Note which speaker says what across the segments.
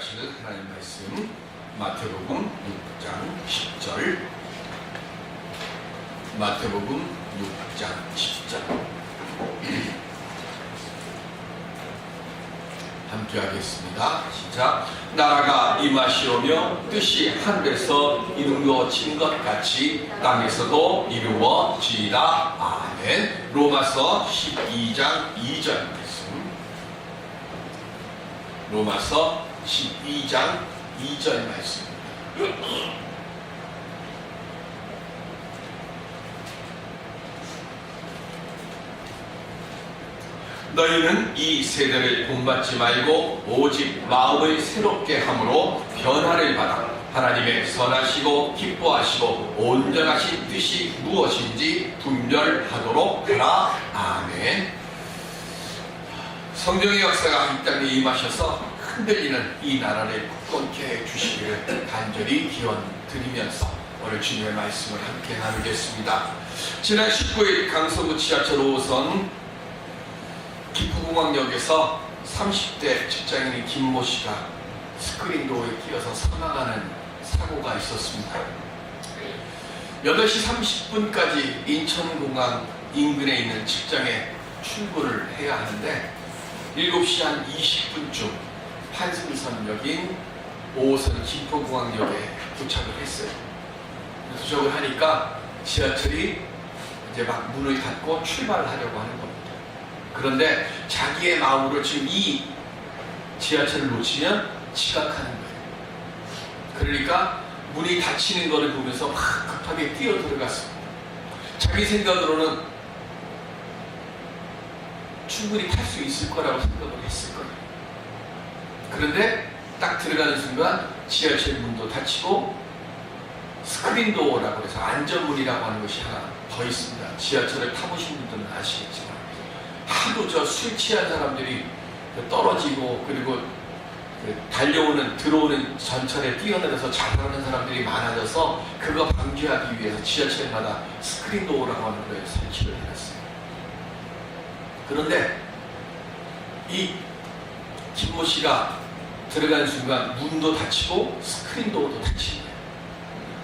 Speaker 1: 하실 하나님 말씀 마태복음 6장 10절. 마태복음 6장 10절 함께 하겠습니다. 시작. 나라가 임하시오며 뜻이 하늘에서 이루어진 것 같이 땅에서도 이루어지이다. 아멘. 로마서 12장 2절 말씀. 로마서 12장 2절 말씀. 너희는 이 세대를 본받지 말고 오직 마음을 새롭게 함으로 변화를 받아 하나님의 선하시고 기뻐하시고 온전하신 뜻이 무엇인지 분별하도록 하라. 아멘. 성령의 역사가 이 땅에 임하셔서 흔들리는 이 나라를 굳건케 해주시기를 간절히 기원드리면서 오늘 주님의 말씀을 함께 나누겠습니다. 지난 19일 강서구 지하철 5호선 기포공항역에서 30대 직장인인 김모 씨가 스크린도어에 끼어서 사망하는 사고가 있었습니다. 8시 30분까지 인천공항 인근에 있는 직장에 출근을 해야 하는데 7시 한 20분쯤 환승선역인 5호선 기포공항역에 도착을 했어요. 도착을 하니까 지하철이 이제 막 문을 닫고 출발을 하려고 하는 겁니다. 그런데 자기의 마음으로 지금 이 지하철을 놓치면 지각하는 거예요. 그러니까 문이 닫히는 것을 보면서 막 급하게 뛰어 들어갔습니다. 자기 생각으로는 충분히 탈 수 있을 거라고 생각을 했을 거예요. 그런데 딱 들어가는 순간 지하철 문도 닫히고 스크린도어라고 해서 안전문이라고 하는 것이 하나 더 있습니다. 지하철을 타보신 분들은 아시겠지만 하도 술 취한 사람들이 떨어지고 그리고 들어오는 전철에 뛰어내려서 자살하는 사람들이 많아져서 그거 방지하기 위해서 지하철마다 스크린도어라고 하는 걸 설치를 해놨어요. 그런데 이 김모 씨가 들어가는 순간 문도 닫히고 스크린도어도 닫히는 거예요.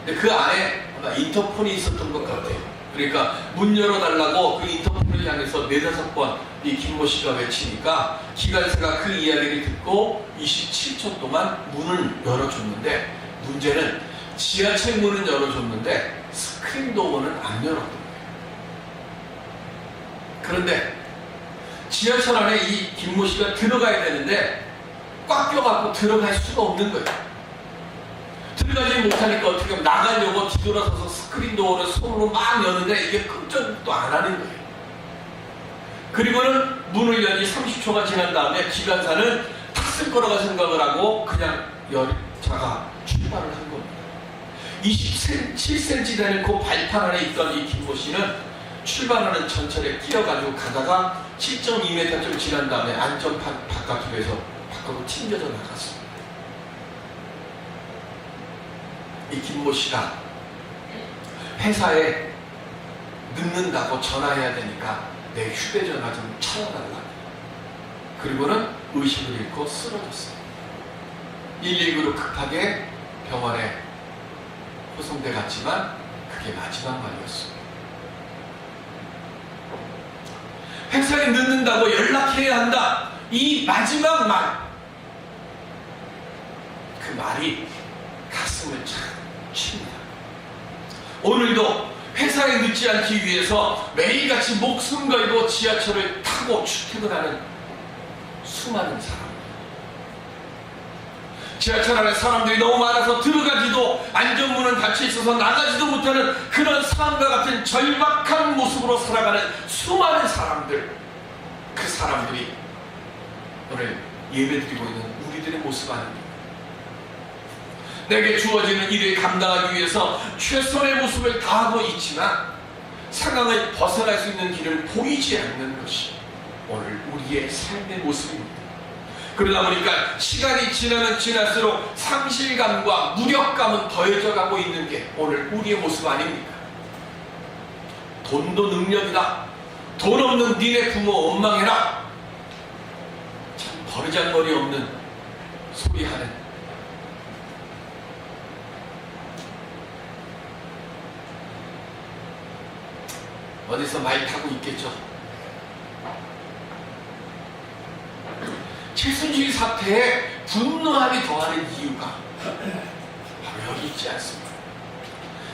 Speaker 1: 근데 그 안에 아마 인터폰이 있었던 것 같아요. 그러니까 문 열어달라고 그 인터폰을 향해서 4-5번 이 김모 씨가 외치니까 기관사가 그 이야기를 듣고 27초 동안 문을 열어줬는데 문제는 지하철 문은 열어줬는데 스크린도어는 안 열었던 거예요. 그런데 지하철 안에 이 김모 씨가 들어가야 되는데 꽉 껴갖고 들어갈 수가 없는 거예요. 들어가지 못하니까 어떻게 하면 나가려고 뒤돌아서서 스크린도어를 손으로 막 여는데 이게 끔찍도 안 하는 거예요. 그리고는 문을 열기 30초가 지난 다음에 기관사는 탔을 거라고 생각을 하고 그냥 열차가 출발을 한 겁니다. 27cm 되는 그 발판 안에 있던 이 김모 씨는 출발하는 전철에 뛰어가지고 가다가 7.2m쯤 지난 다음에 안전판 바깥으로 해서 밖으로 튕겨져 나갔습니다. 이 김모 씨가 회사에 늦는다고 전화해야 되니까 내 휴대전화 좀 찾아달라. 그리고는 의식을 잃고 쓰러졌어요. 119로 급하게 병원에 호송돼 갔지만 그게 마지막 말이었습니다. 회사에 늦는다고 연락해야 한다. 이 마지막 말. 그 말이 가슴을 참 칩니다. 오늘도 회사에 늦지 않기 위해서 매일같이 목숨 걸고 지하철을 타고 출퇴근하는 수많은 사람들. 지하철 안에 사람들이 너무 많아서 들어가지도 안전문은 닫혀 있어서 나가지도 못하는 그런 상황과 같은 절박한 모습으로 살아가는 수많은 사람들. 그 사람들이 오늘 예배드리고 있는 우리들의 모습 아닙니까? 내게 주어지는 일을 감당하기 위해서 최선의 모습을 다하고 있지만 상황을 벗어날 수 있는 길을 보이지 않는 것이 오늘 우리의 삶의 모습입니다. 그러다 보니까 시간이 지나면 지날수록 상실감과 무력감은 더해져 가고 있는 게 오늘 우리의 모습 아닙니까? 돈도 능력이다. 돈 없는 니네 부모 원망해라. 참 버르장머리 없는 소리하는 어디서 말 타고 있겠죠. 최순실 사태에 분노함이 더하는 이유가 바로 여기 있지 않습니까?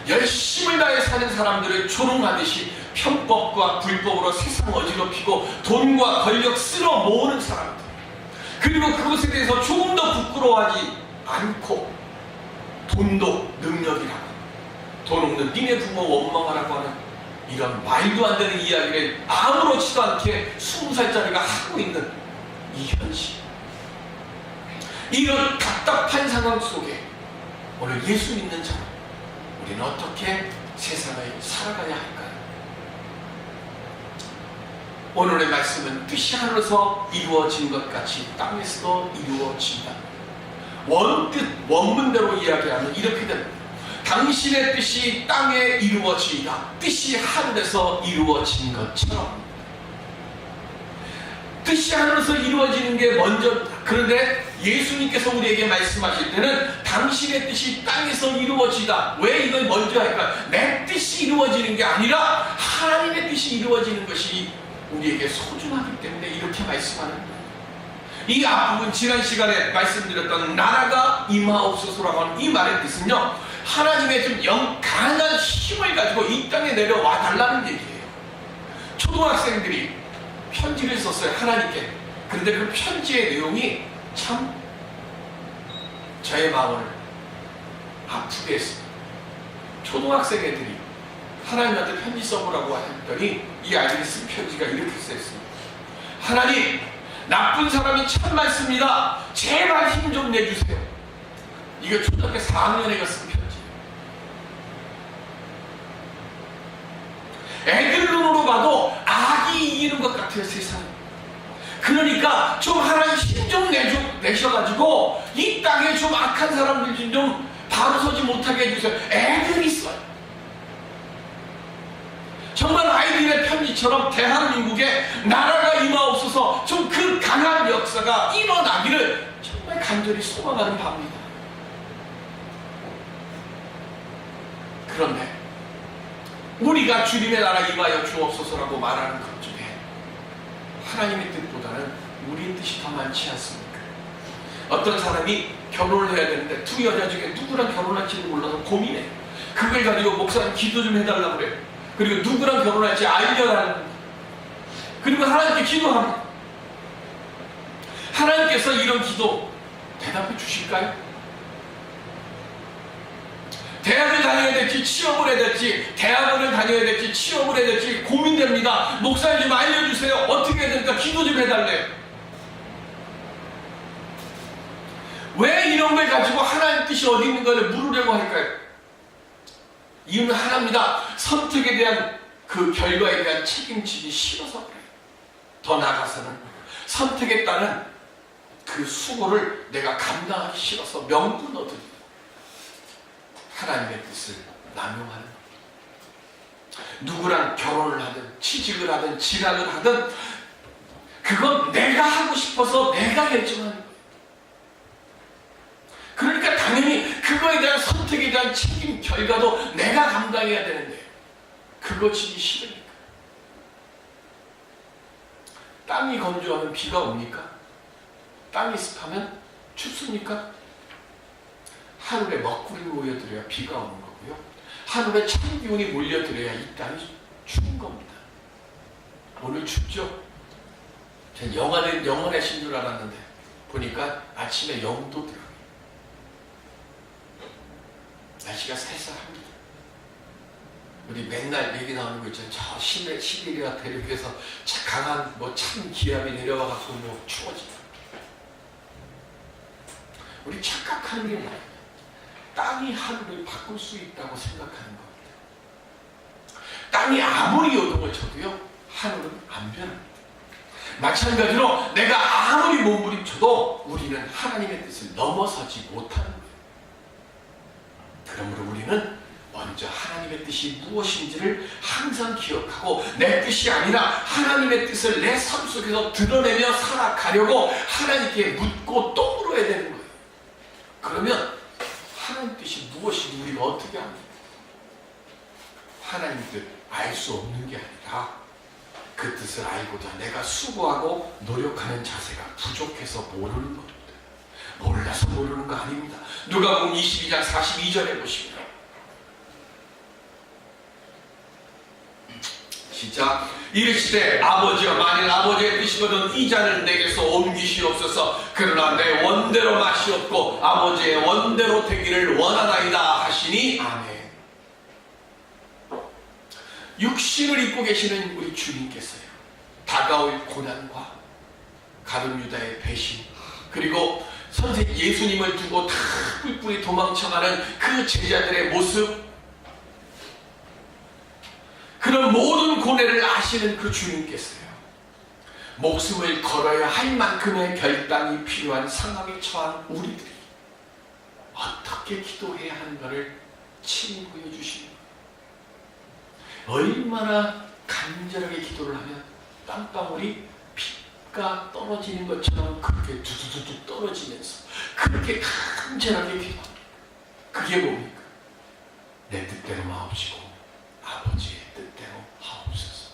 Speaker 1: 열심을 다해 사는 사람들을 조롱하듯이 편법과 불법으로 세상 어지럽히고 돈과 권력 쓸어 모으는 사람들, 그리고 그것에 대해서 조금 더 부끄러워하지 않고 돈도 능력이라고, 돈 없는 니네 부모 원망하라고 하는 이런 말도 안 되는 이야기를 아무렇지도 않게 20살짜리가 하고 있는 이 현실, 이런 답답한 상황 속에 오늘 예수 믿는 자 우리는 어떻게 세상을 살아가야 할까요? 오늘의 말씀은 뜻이 하늘에서 이루어진 것 같이 땅에서도 이루어진다. 원뜻 원문대로 이야기하면 이렇게 됩니다. 당신의 뜻이 땅에 이루어지이다. 뜻이 하늘에서 이루어진 것처럼. 뜻이 하늘에서 이루어지는 게 먼저. 그런데 예수님께서 우리에게 말씀하실 때는 당신의 뜻이 땅에서 이루어지다. 왜 이걸 먼저 할까? 내 뜻이 이루어지는 게 아니라 하나님의 뜻이 이루어지는 것이 우리에게 소중하기 때문에 이렇게 말씀하는 거예요. 이 앞부분 지난 시간에 말씀드렸던 나라가 임하옵소서라고 하는 이 말의 뜻은요, 하나님의 좀 강한 힘을 가지고 이 땅에 내려와 달라는 얘기예요. 초등학생들이 편지를 썼어요, 하나님께. 그런데 그 편지의 내용이 참 저의 마음을 아프게 했습니다. 초등학생 애들이 하나님한테 편지 써보라고 했더니 이 아이들이 쓴 편지가 이렇게 써있습니다. 하나님, 나쁜 사람이 참 많습니다. 제발 힘 좀 내주세요. 이거 초등학교 4학년애가 쓴 편지예요. 애들 눈으로 봐도 악이 이기는 것 같아요, 세상에. 그러니까 좀 하나님 힘 좀 내셔가지고 이 땅에 좀 악한 사람들 좀 바로 서지 못하게 해주세요. 애들이 써요. 정말 아이들의 편지처럼 대한민국에 나라가 임하옵소서, 좀 그 강한 역사가 일어나기를 정말 간절히 소망하는 바입니다. 그런데 우리가 주님의 나라 임하여 주옵소서라고 말하는 것 중에 하나님의 뜻보다는 우리의 뜻이 더 많지 않습니까? 어떤 사람이 결혼을 해야 되는데 두 여자 중에 누구랑 결혼할지를 몰라서 고민해. 그걸 가지고 목사님 기도 좀 해달라고 그래요. 그리고 누구랑 결혼할지 알려달라는, 그리고 하나님께 기도합니다. 하나님께서 이런 기도 대답해 주실까요? 대학을 다녀야 될지 취업을 해야 될지, 대학원을 다녀야 될지 취업을 해야 될지 고민됩니다. 목사님 좀 알려주세요. 어떻게 해야 됩니까? 기도 좀 해달래요. 왜 이런 걸 가지고 하나님 뜻이 어디 있는 걸 물으려고 할까요? 이유는 하나입니다. 선택에 대한 그 결과에 대한 책임지기 싫어서 그래요. 더 나아가서는 선택에 따른 그 수고를 내가 감당하기 싫어서 명분 얻으려 하나님의 뜻을 남용하는 겁니다. 누구랑 결혼을 하든 취직을 하든 진학을 하든 그건 내가 하고 싶어서 내가 결정하는 거예요. 그러니까 당연히 그거에 대한 선택에 대한 책임 결과도 내가 감당해야 되는데 그거 지기 싫으니까. 땅이 건조하면 비가 옵니까? 땅이 습하면 춥습니까? 하늘에 먹구름이 모여들어야 비가 오는 거고요. 하늘에 찬 기운이 몰려들어야 이 땅이 추운 겁니다. 오늘 춥죠? 전 영원하신 줄 알았는데 보니까 아침에 0도 들어요. 날씨가 쌀쌀합니다. 우리 맨날 얘기 나오는 거 있잖아요. 저 시베리아 대륙에서 강한 찬 기압이 내려와 갖고 추워진다. 우리 착각하는 게 뭐예요? 땅이 하늘을 바꿀 수 있다고 생각하는 겁니다. 땅이 아무리 요동을 쳐도요, 하늘은 안 변합니다. 마찬가지로 내가 아무리 몸부림쳐도 우리는 하나님의 뜻을 넘어서지 못하는 거예요. 그러므로 우리는 먼저 하나님의 뜻이 무엇인지를 항상 기억하고 내 뜻이 아니라 하나님의 뜻을 내 삶 속에서 드러내며 살아가려고 하나님께 묻고 또 물어야 되는 거예요. 그러면 하나님 뜻이 무엇인지 우리가 어떻게 합니까? 하나님 뜻 알 수 없는 게 아니라 그 뜻을 알고자 내가 수고하고 노력하는 자세가 부족해서 모르는 겁니다. 몰라서 모르는 거 아닙니다. 누가복음 22장 42절에 보시면 시작. 이르시되 아버지여 만일 아버지의 뜻이거든 이 잔을 내게서 옮기시옵소서. 그러나 내 원대로 마시옵고 아버지의 원대로 되기를 원하나이다 하시니 아멘. 육신을 입고 계시는 우리 주님께서요, 다가올 고난과 가룟 유다의 배신, 그리고 선생 예수님을 두고 다 뿔뿔이 도망쳐가는 그 제자들의 모습, 그런 모든 고뇌를 아시는 그 주님께서요, 목숨을 걸어야 할 만큼의 결단이 필요한 상황에 처한 우리들이 어떻게 기도해야 하는가를 친히 보여주십니다. 얼마나 간절하게 기도를 하면 땅방울이 피가 떨어지는 것처럼 그렇게 두두두두 떨어지면서 그렇게 간절하게 기도합니다. 그게 뭡니까? 내 뜻대로 마옵시고 아버지의 뜻대로 하옵소서.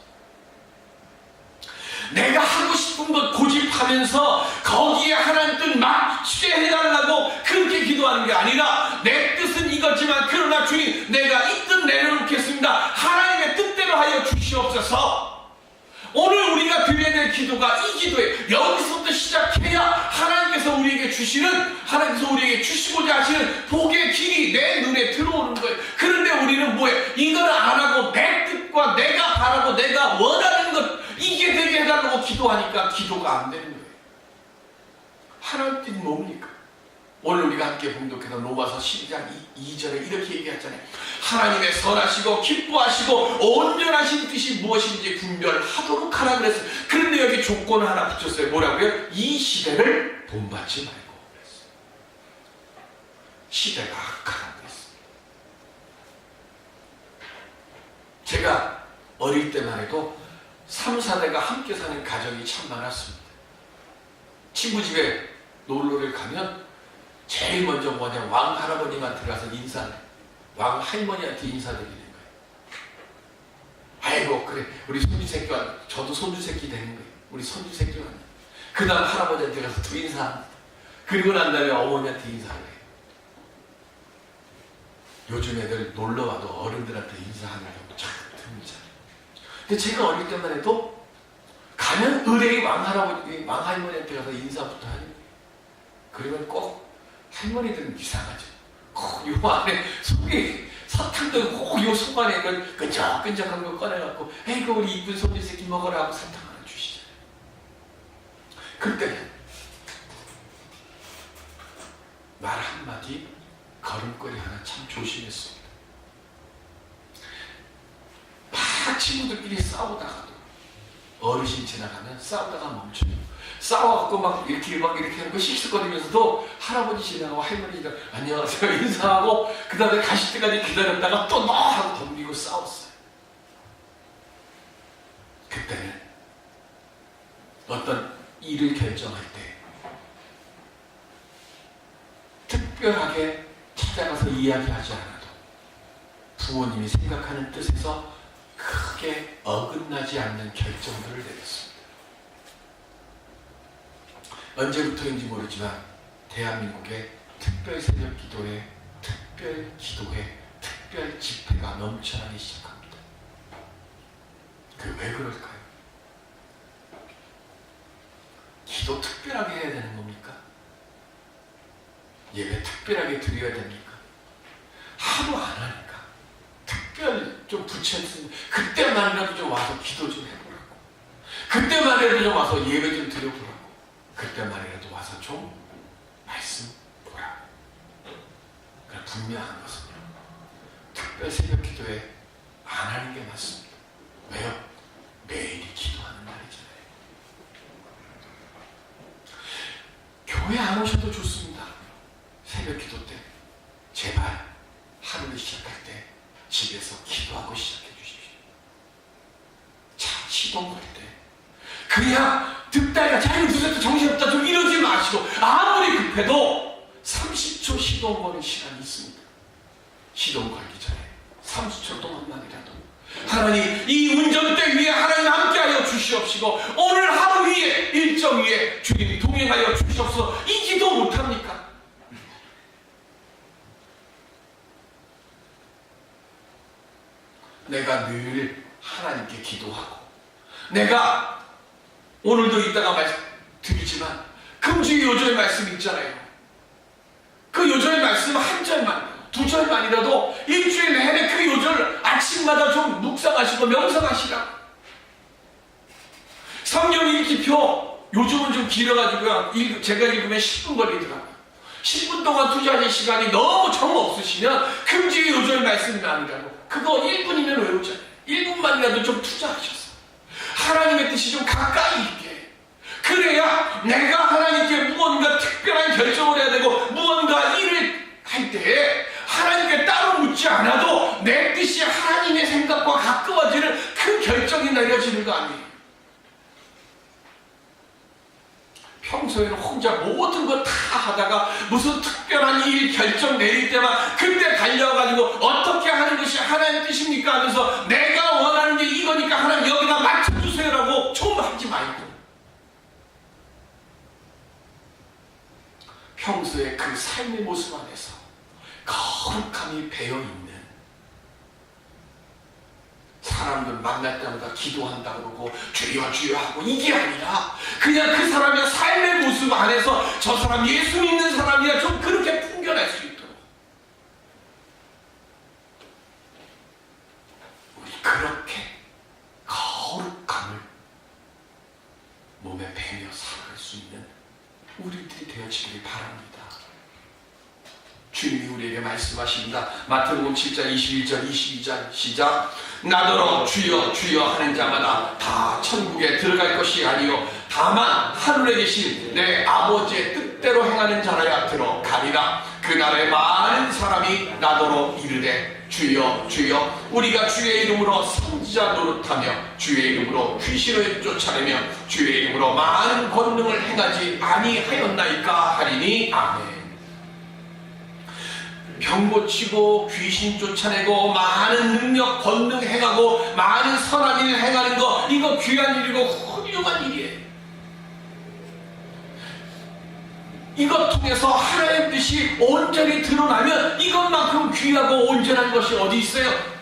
Speaker 1: 내가 하고 싶은 것 고집하면서 거기에 하나님 뜻 맞추게 해달라고 그렇게 기도하는 게 아니라 내 뜻은 이거지만 그러나 주님 내가 이 뜻 내려놓겠습니다. 하나님의 뜻대로 하여 주시옵소서. 오늘 우리가 드려야 될 기도가 이 기도에 여기서부터 시작해야 하나님께서 우리에게 주시는, 하나님께서 우리에게 주시고자 하시는 복의 길이 내 눈에 들어오는 거예요. 그런데 우리는 뭐예요? 이걸 안 하고 내 뜻과 내가 바라고 내가 원하는 것 이게 되게 해달라고 기도하니까 기도가 안 되는 거예요. 하나님 뜻이 뭡니까? 오늘 우리가 함께 봉독해서 로마서 12장 2절에 이렇게 얘기하잖아요. 하나님의 선하시고 기뻐하시고 온전하신 뜻이 무엇인지 분별하도록 하라 그랬어요. 그런데 여기 조건을 하나 붙였어요. 뭐라고요? 이 시대를 본받지 말고 그랬어요. 시대가 악하다고 그랬어요. 제가 어릴 때만 해도 3, 4대가 함께 사는 가정이 참 많았습니다. 친구 집에 놀러를 가면 제일 먼저 뭐냐, 왕 할아버님한테 가서 인사를, 왕 할머니한테 인사드리는 거예요. 아이고 그래 우리 손주 새끼와 저도 손주 새끼 되는 거예요. 우리 손주 새끼와 그 다음 할아버지한테 가서 또 인사합니다. 그리고 난 다음에 어머니한테 인사를 해요. 요즘 애들 놀러와도 어른들한테 인사하는 경우 참 드물잖아요. 근데 제가 어릴 때만 해도 가면 의뢰의 왕 할아버지, 왕 할머니한테 가서 인사부터 하는 거예요. 그러면 꼭 할머니들은 이상하죠. 꼭 요 안에 속에 사탕도 꼭 요 속 안에 끈적끈적한 거 꺼내갖고 에이그 우리 이쁜 손주 새끼 먹어라 하고 사탕 하나 주시잖아요. 그때 말 한마디 걸음걸이 하나 참 조심했습니다. 막 친구들끼리 싸우다가도 어르신 지나가면 싸우다가 멈춰요. 싸워갖고 막 이렇게 하는 거 씩씩거리면서도 할아버지 지나가고 할머니 지나가고 안녕하세요 인사하고 그 다음에 가실 때까지 기다렸다가 또 너 하고 덤비고 싸웠어요. 그때는 어떤 일을 결정할 때 특별하게 찾아가서 이야기하지 않아도 부모님이 생각하는 뜻에서 크게 어긋나지 않는 결정들을 내렸습니다. 언제부터인지 모르지만 대한민국의 특별 새벽 기도회, 특별 기도회, 특별 집회가 넘쳐나기 시작합니다. 그 왜 그럴까요? 기도 특별하게 해야 되는 겁니까? 예배 특별하게 드려야 됩니까? 하루 안 하니까 특별 좀 붙였으면 그때만이라도 좀 와서 기도 좀 해보라고, 그때만이라도 좀 와서 예배 좀 드려보라고, 그때만이라도 와서 좀 말씀 보라. 그러나 분명한 것은요, 특별 새벽 기도에 안 하는 게 맞습니다. 왜요? 매일이 기도하는 날이잖아요. 교회 안 오셔도 좋습니다. 새벽 기도 때 제발 하루를 시작할 때 집에서 기도하고 시작해 주십시오. 차 시동 걸 때 그냥 듣다가 자기 두세도 정신없다 좀 이러지 마시고 아무리 급해도 30초 시동 거는 시간이 있습니다. 시동 걸기 전에 30초 동안만이라도 하나님, 이 운전대 위에 하나님 함께하여 주시옵시고 오늘 하루 위에 일정 위에 주님이 동행하여 주시옵소서. 이 기도 못합니까? 내가 늘 하나님께 기도하고, 내가 오늘도 이따가 말씀드리지만 금주의 요절의 말씀 있잖아요. 그 요절의 말씀 한 절만, 두 절만이라도 일주일 내내 그 요절 아침마다 좀 묵상하시고 명상하시라. 성경 읽기표 요즘은 좀 길어가지고요, 제가 읽으면 10분 걸리더라고요. 10분 동안 투자하실 시간이 너무 정 없으시면 금주의 요절 말씀이 아니라고 그거 1분이면 외우잖아요. 1분만이라도 좀 투자하셔서 하나님의 뜻이 좀 가까이 있게, 그래야 내가 하나님께 무언가 특별한 결정을 해야 되고 무언가 일을 할 때에 하나님께 따로 묻지 않아도 내 뜻이 하나님의 생각과 가까워지는 그 결정이 내려지는 거 아니에요. 평소에는 혼자 모든 거 다 하다가 무슨 특별한 일 결정 내릴 때만 그때 달려가지고 어떻게 하는 것이 하나님의 뜻입니까 하면서 내가 원하는 게 이거니까 하나님 여기다 맞춰주세요라고 좀 하지 말고, 평소에 그 삶의 모습 안에서 거룩함이 배어있는, 사람들 만날 때마다 기도한다 그러고 주여 주여 하고 이게 아니라 그냥 그 사람의 삶의 모습 안에서 저 사람 예수 믿는 사람이야 좀 그렇게 풍겨날 수 있도록 우리 그렇게 거룩함을 몸에 배며 살아갈 수 있는 우리들이 되어지기를 바랍니다. 주님이 우리에게 말씀하십니다. 마태복음 7장 21절 22절 시작. 나더러 주여 주여 하는 자마다 다 천국에 들어갈 것이 아니요 다만 하늘에 계신 내 아버지의 뜻대로 행하는 자라야 들어가리라. 그 날에 많은 사람이 나더러 이르되 주여 주여 우리가 주의 이름으로 선지자 노릇하며 주의 이름으로 귀신을 쫓아내며 주의 이름으로 많은 권능을 행하지 아니하였나이까 하리니 아멘. 병 고치고 귀신 쫓아내고 많은 능력 권능 행하고 많은 선한 일 행하는 거, 이거 귀한 일이고 훌륭한 일이에요. 이것 통해서 하나님의 뜻이 온전히 드러나면 이것만큼 귀하고 온전한 것이 어디 있어요?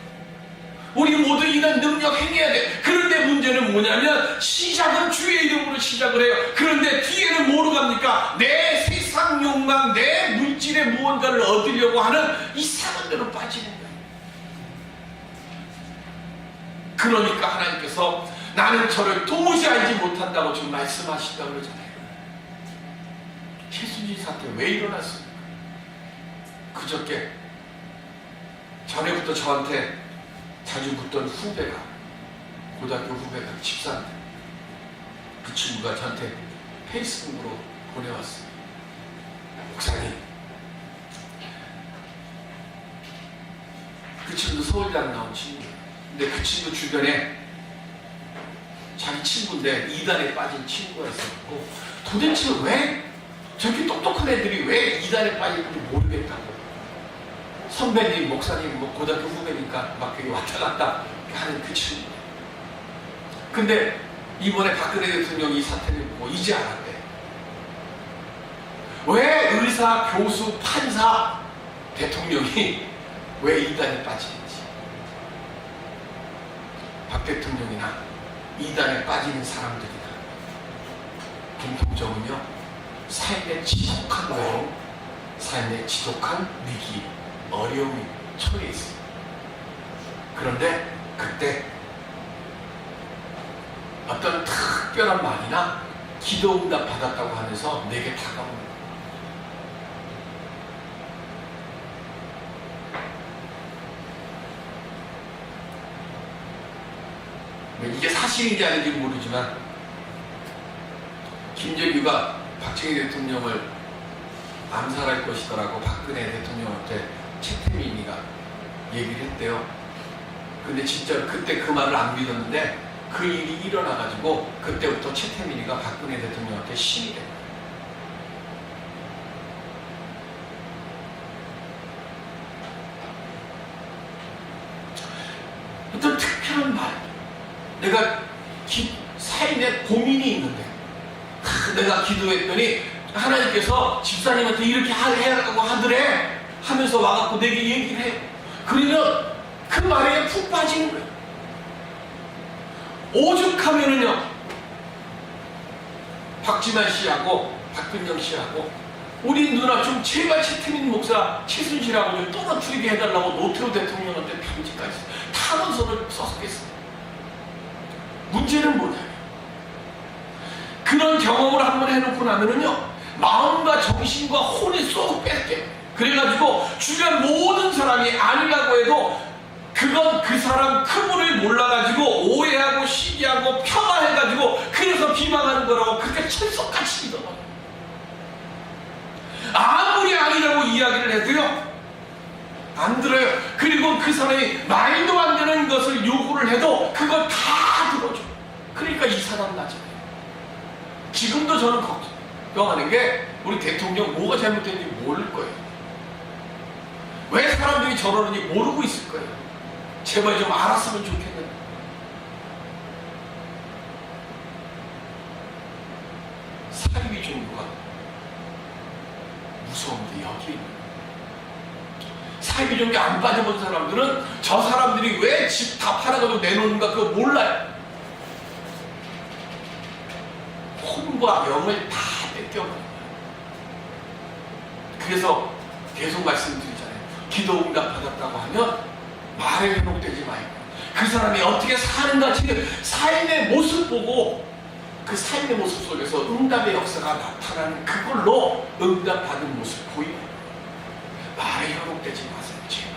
Speaker 1: 우리 모두 이런 능력 행해야 돼. 그런데 문제는 뭐냐면 시작은 주의 이름으로 시작을 해요. 그런데 뒤에는 뭐로 갑니까? 내 세상 욕망, 내 물질의 무언가를 얻으려고 하는 이상한 데로 빠지는 거예요. 그러니까 하나님께서 나는 저를 도무지 알지 못한다고 지금 말씀하신다고 그러잖아요. 최순실 사태 왜 일어났습니까? 그저께 전에부터 저한테 자주 묻던 후배가, 고등학교 후배가 집사인데 그 친구가 저한테 페이스북으로 보내왔어요. 목사님, 그 친구도 서울대학 나온 친구예요. 근데 그 친구 주변에 자기 친구인데 이단에 빠진 친구가 있었고, 도대체 왜 저렇게 똑똑한 애들이 왜 이단에 빠질지 모르겠다고, 선배님, 목사님, 뭐 고등학교 후배니까 막 여기 왔다 갔다 하는 그 친구. 근데 이번에 박근혜 대통령이 이 사태를 보고 이제 알았대. 왜 의사, 교수, 판사, 대통령이 왜 이단에 빠지는지. 박 대통령이나 이단에 빠지는 사람들이나 공통점은요, 삶의 지독한 외로움, 삶의 지독한 위기, 어려움이 처해 있어요. 그런데 그때 어떤 특별한 말이나 기도 응답 받았다고 하면서 내게 다가오는 거예요. 이게 사실인지 아닌지 모르지만 김정규가 박정희 대통령을 암살할 것이더라고 박근혜 대통령한테 최태민이가 얘기를 했대요. 근데 진짜 그때 그 말을 안 믿었는데 그 일이 일어나가지고 그때부터 최태민이가 박근혜 대통령한테 신이 된 거예요. 어떤 특별한 내가 삶에 고민이 있는데 내가 기도했더니 하나님께서 집사님한테 이렇게 해라고 하더래 하면서 와갖고 내게 얘기를 해. 그러면 그 말에 푹 빠지는 거예요. 오죽하면은요, 박지만 씨하고 박근영 씨하고 우리 누나 좀 제발 최태민 목사 최순실하고 좀 떨어뜨리게 해달라고 노태우 대통령한테 편지까지 탄원서를 썼겠어요. 문제는 뭐냐, 그런 경험을 한번 해놓고 나면은요, 마음과 정신과 혼이 쏙 뺏겨요. 그래가지고 주변 모든 사람이 아니라고 해도 그건 그 사람 크기를 몰라가지고 오해하고 시기하고 폄하해가지고 그래서 비방하는 거라고 그렇게 철석같이 믿어요. 아무리 아니라고 이야기를 해도요, 안 들어요. 그리고 그 사람이 말도 안 되는 것을 요구를 해도 그걸 다 들어줘. 그러니까 이 사람 나잖아요. 지금도 저는 걱정하는 게 우리 대통령 뭐가 잘못됐는지 모를 거예요. 왜 사람들이 저러는지 모르고 있을 거예요. 제발 좀 알았으면 좋겠는데. 사립이 종교가 무서운데 여기 있는 사립이 종교 안 빠져본 사람들은 저 사람들이 왜 집 다 팔아가지고 내놓는가 그거 몰라요. 혼과 명을 다 뺏겨버려요. 그래서 계속 말씀드리잖아요. 기도 응답 받았다고 하면 말에 회복되지 말고 그 사람이 어떻게 사는가, 지금 삶의 모습 보고 그 삶의 모습 속에서 응답의 역사가 나타나는 그걸로 응답 받은 모습 보이는 거예요. 말에 회복되지 마세요, 제발.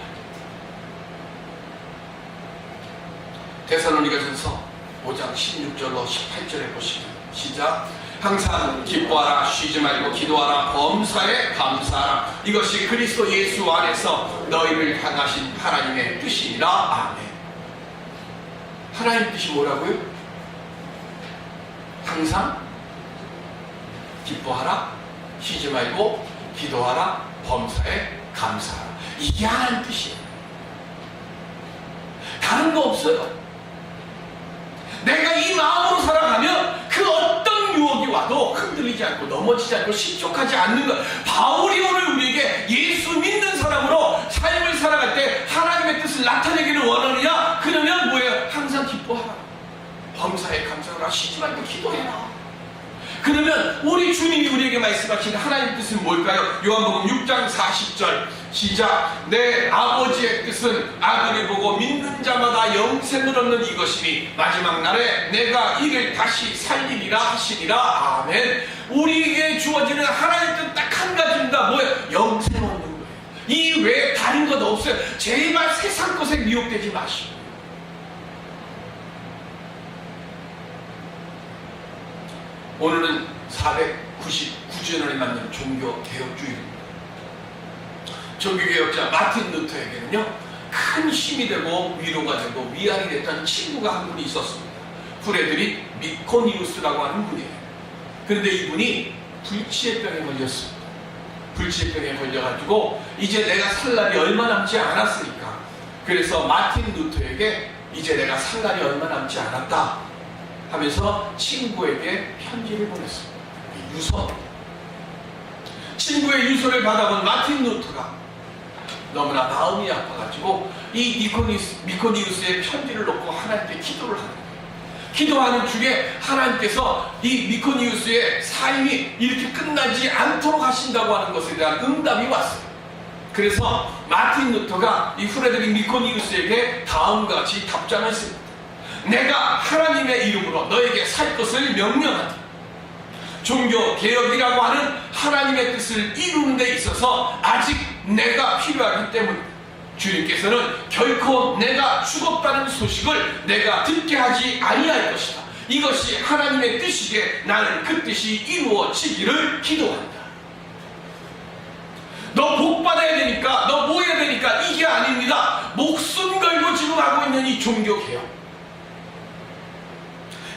Speaker 1: 데살로니가전서 5장 16절로 18절에 보시면 시작. 항상 기뻐하라, 쉬지 말고 기도하라, 범사에 감사하라. 이것이 그리스도 예수 안에서 너희를 향하신 하나님의 뜻이니라. 아멘. 하나님 뜻이 뭐라고요? 항상 기뻐하라, 쉬지 말고 기도하라, 범사에 감사하라. 이게 하나님 뜻이에요. 다른 거 없어요. 내가 이 마음으로 살아가면 그 어떤 유혹이 와도 흔들리지 않고 넘어지지 않고 실족하지 않는 것. 바울이 오늘 우리에게 예수 믿는 사람으로 삶을 살아갈 때 하나님의 뜻을 나타내기를 원하느냐? 그러면 뭐예요? 항상 기뻐하라, 범사에 감사하라, 쉬지 말고 기도해라. 그러면 우리 주님이 우리에게 말씀하신 하나님의 뜻은 뭘까요? 요한복음 6장 40절 시작. 내 아버지의 뜻은 아들이 보고 믿는 자마다 영생을 얻는 이것이니 마지막 날에 내가 이를 다시 살리리라 하시니라. 아멘. 우리에게 주어지는 하나님의 뜻 딱 한 가지입니다. 뭐예요? 영생 얻는 거예요. 이 외에 다른 것 없어요. 제발 세상 것에 미혹되지 마시고. 오늘은 499주년을 맞는 종교개혁주일입니다. 종교개혁자 마틴 루터에게는요, 큰 힘이 되고 위로가 되고 위안이 됐던 친구가 한 분이 있었습니다. 프레드릭 미코니우스라고 하는 분이에요. 그런데 이분이 불치해병에 걸렸습니다. 불치해병에 걸려가지고 이제 내가 살 날이 얼마 남지 않았으니까, 그래서 마틴 루터에게 이제 내가 살 날이 얼마 남지 않았다 하면서 친구에게 편지를 보냈습니다. 유서. 친구의 유서를 받아본 마틴 루터가 너무나 마음이 아파가지고 이 미코니우스의 편지를 놓고 하나님께 기도를 하는 거예요. 기도하는 중에 하나님께서 이 미코니우스의 삶이 이렇게 끝나지 않도록 하신다고 하는 것에 대한 응답이 왔어요. 그래서 마틴 루터가 이 프레드릭 미코니우스에게 다음과 같이 답장을 했습니다. 내가 하나님의 이름으로 너에게 살 것을 명령한다. 종교개혁이라고 하는 하나님의 뜻을 이루는 데 있어서 아직 내가 필요하기 때문에 주님께서는 결코 내가 죽었다는 소식을 내가 듣게 하지 아니할 것이다. 이것이 하나님의 뜻이기에 나는 그 뜻이 이루어지기를 기도한다. 너 복 받아야 되니까, 너 뭐 해야 되니까, 이게 아닙니다. 목숨 걸고 지금 하고 있는 이 종교개혁,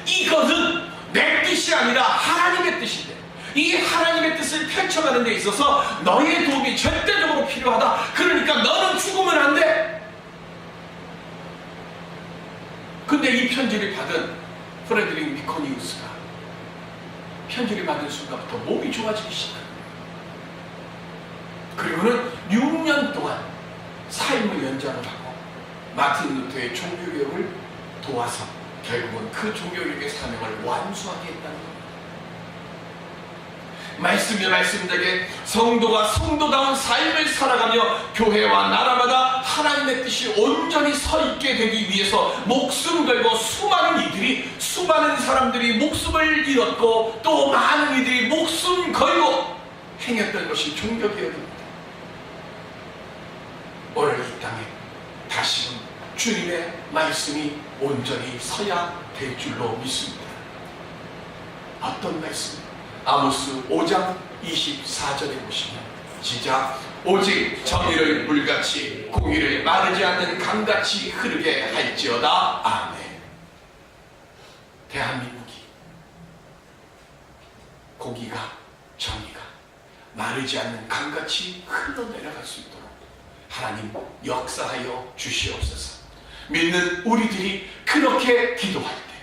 Speaker 1: 이것은 내 뜻이 아니라 하나님의 뜻인데, 이 하나님의 뜻을 펼쳐가는 데 있어서 너의 도움이 절대적으로 필요하다. 그러니까 너는 죽으면 안 돼. 근데 이 편지를 받은 프레드릭 미코니우스가 편지를 받은 순간부터 몸이 좋아지기 시작합니다. 그리고는 6년 동안 삶을 연장을 하고 마틴 루터의 종교개혁을 도와서 결국은 그 종교개혁의 사명을 완수하게 했다는 겁니다. 말씀이 말씀되게 성도가 성도다운 삶을 살아가며 교회와 나라마다 하나님의 뜻이 온전히 서 있게 되기 위해서 목숨 걸고 수많은 사람들이 목숨을 잃었고 또 많은 이들이 목숨 걸고 행했던 것이 종교개혁입니다. 오늘 이 땅에 다시금 주님의 말씀이 온전히 서야 될 줄로 믿습니다. 어떤 말씀? 아모스 5장 24절에 보시면 시작. 오직 정의를 물같이 공의를 마르지 않는 강같이 흐르게 할지어다. 아멘. 대한민국이 공의가 정의가 마르지 않는 강같이 흘러내려갈 수 있도록 하나님 역사하여 주시옵소서. 믿는 우리들이 그렇게 기도할 때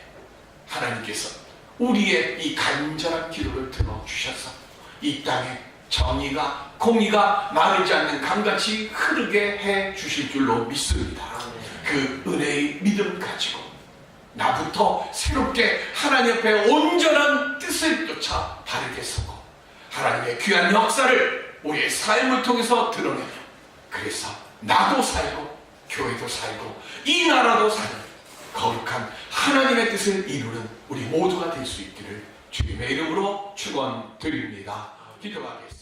Speaker 1: 하나님께서 우리의 이 간절한 기도를 들어주셔서 이 땅에 정의가 공의가 마르지 않는 강같이 흐르게 해 주실 줄로 믿습니다. 그 은혜의 믿음 가지고 나부터 새롭게 하나님 앞에 온전한 뜻을 쫓아 바르게 서고 하나님의 귀한 역사를 우리의 삶을 통해서 드러내며 그래서 나도 살고 교회도 살고 이 나라도 사는 거룩한 하나님의 뜻을 이루는 우리 모두가 될 수 있기를 주님의 이름으로 축원드립니다. 기도하겠습니다.